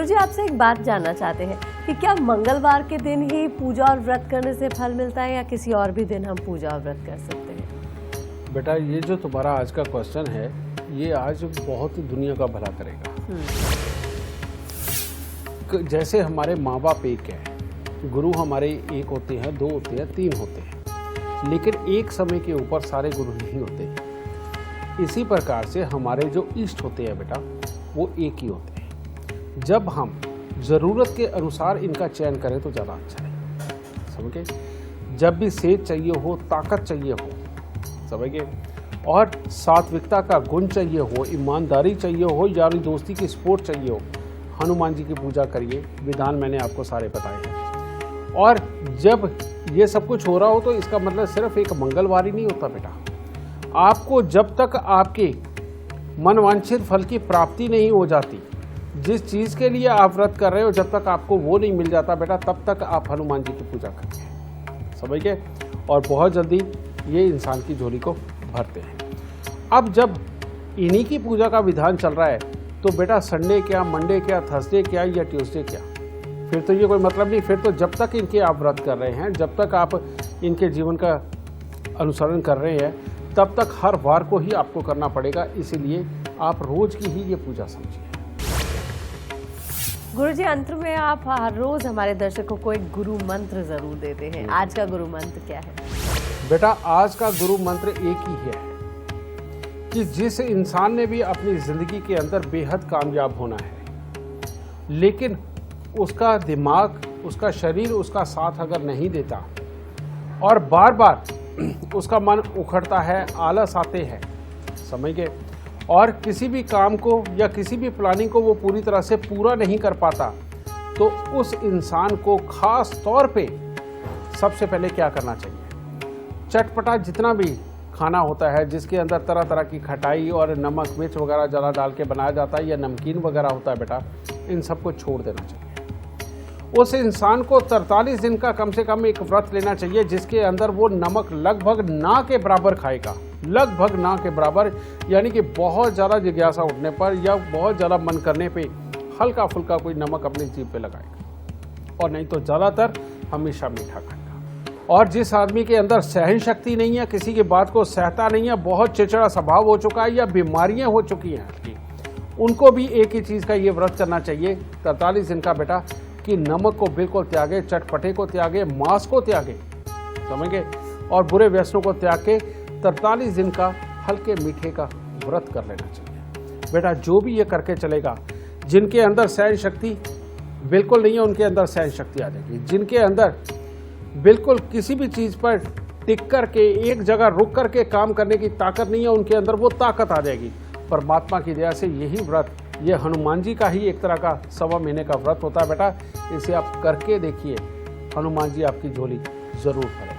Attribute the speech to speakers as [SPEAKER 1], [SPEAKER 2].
[SPEAKER 1] गुरुजी आपसे एक बात जानना चाहते हैं कि क्या मंगलवार के दिन ही पूजा और व्रत करने से फल मिलता है या किसी और भी दिन हम पूजा और व्रत कर सकते हैं?
[SPEAKER 2] बेटा ये जो तुम्हारा आज का क्वेश्चन है ये आज बहुत दुनिया का भला करेगा। जैसे हमारे माँ बाप एक हैं, गुरु हमारे एक होते हैं, दो होते हैं, तीन होते हैं, लेकिन एक समय के ऊपर सारे गुरु नहीं होते। इसी प्रकार से हमारे जो इष्ट होते हैं बेटा वो एक ही होते हैं। जब हम ज़रूरत के अनुसार इनका चयन करें तो ज़्यादा अच्छा है। समझ गए? जब भी सेहत चाहिए हो, ताकत चाहिए हो, समझ गए, और सात्विकता का गुण चाहिए हो, ईमानदारी चाहिए हो, यारी दोस्ती की सपोर्ट चाहिए हो, हनुमान जी की पूजा करिए। विधान मैंने आपको सारे बताए हैं। और जब ये सब कुछ हो रहा हो तो इसका मतलब सिर्फ एक मंगलवार ही नहीं होता बेटा। आपको जब तक आपके मनवांछित फल की प्राप्ति नहीं हो जाती, जिस चीज़ के लिए आप व्रत कर रहे हो, जब तक आपको वो नहीं मिल जाता बेटा, तब तक आप हनुमान जी की पूजा करिए। समझ गए? और बहुत जल्दी ये इंसान की झोली को भरते हैं। अब जब इन्हीं की पूजा का विधान चल रहा है तो बेटा संडे क्या, मंडे क्या, थर्सडे क्या या ट्यूसडे क्या, फिर तो ये कोई मतलब नहीं। फिर तो जब तक इनके आप व्रत कर रहे हैं, जब तक आप इनके जीवन का अनुसरण कर रहे हैं, तब तक हर वार को ही आपको करना पड़ेगा। इसीलिए आप रोज की ही ये पूजा समझिए।
[SPEAKER 1] गुरुजी अंत में आप हर रोज हमारे दर्शकों को एक गुरु मंत्र जरूर देते हैं। आज का गुरु मंत्र क्या है?
[SPEAKER 2] बेटा आज का गुरु मंत्र एक ही है कि जिस इंसान ने भी अपनी जिंदगी के अंदर बेहद कामयाब होना है, लेकिन उसका दिमाग, उसका शरीर उसका साथ अगर नहीं देता और बार बार उसका मन उखड़ता है, आलस आते हैं, समझ गए, और किसी भी काम को या किसी भी प्लानिंग को वो पूरी तरह से पूरा नहीं कर पाता, तो उस इंसान को खास तौर पे सबसे पहले क्या करना चाहिए? चटपटा जितना भी खाना होता है जिसके अंदर तरह तरह की खटाई और नमक मिर्च वगैरह ज़्यादा डाल के बनाया जाता है या नमकीन वगैरह होता है बेटा, इन सबको छोड़ देना चाहिए। उस इंसान को 43 दिन का कम से कम एक व्रत लेना चाहिए जिसके अंदर वो नमक लगभग ना के बराबर खाएगा, लगभग ना के बराबर, यानी कि बहुत ज़्यादा जिज्ञासा उठने पर या बहुत ज़्यादा मन करने पे हल्का फुल्का कोई नमक अपनी जीभ पे लगाएगा, और नहीं तो ज़्यादातर हमेशा मीठा खाएगा। और जिस आदमी के अंदर सहन शक्ति नहीं है, किसी की बात को सहता नहीं है, बहुत चिड़चिड़ा स्वभाव हो चुका है या बीमारियां हो चुकी हैं आपकी, उनको भी एक ही चीज़ का ये व्रत करना चाहिए 43 दिन का बेटा, कि नमक को बिल्कुल त्यागे, चटपटे को त्यागे, मांस को त्यागे, समझे, और बुरे व्यसनों को त्याग के 43 दिन का हल्के मीठे का व्रत कर लेना चाहिए बेटा। जो भी ये करके चलेगा, जिनके अंदर सहन शक्ति बिल्कुल नहीं है उनके अंदर सहन शक्ति आ जाएगी, जिनके अंदर बिल्कुल किसी भी चीज़ पर टिक कर के एक जगह रुक कर के काम करने की ताकत नहीं है, उनके अंदर वो ताकत आ जाएगी। परमात्मा की दया से यही व्रत, ये हनुमान जी का ही एक तरह का 1.25 महीने का व्रत होता है बेटा। इसे आप करके देखिए, हनुमान जी आपकी झोली जरूर भरेंगे।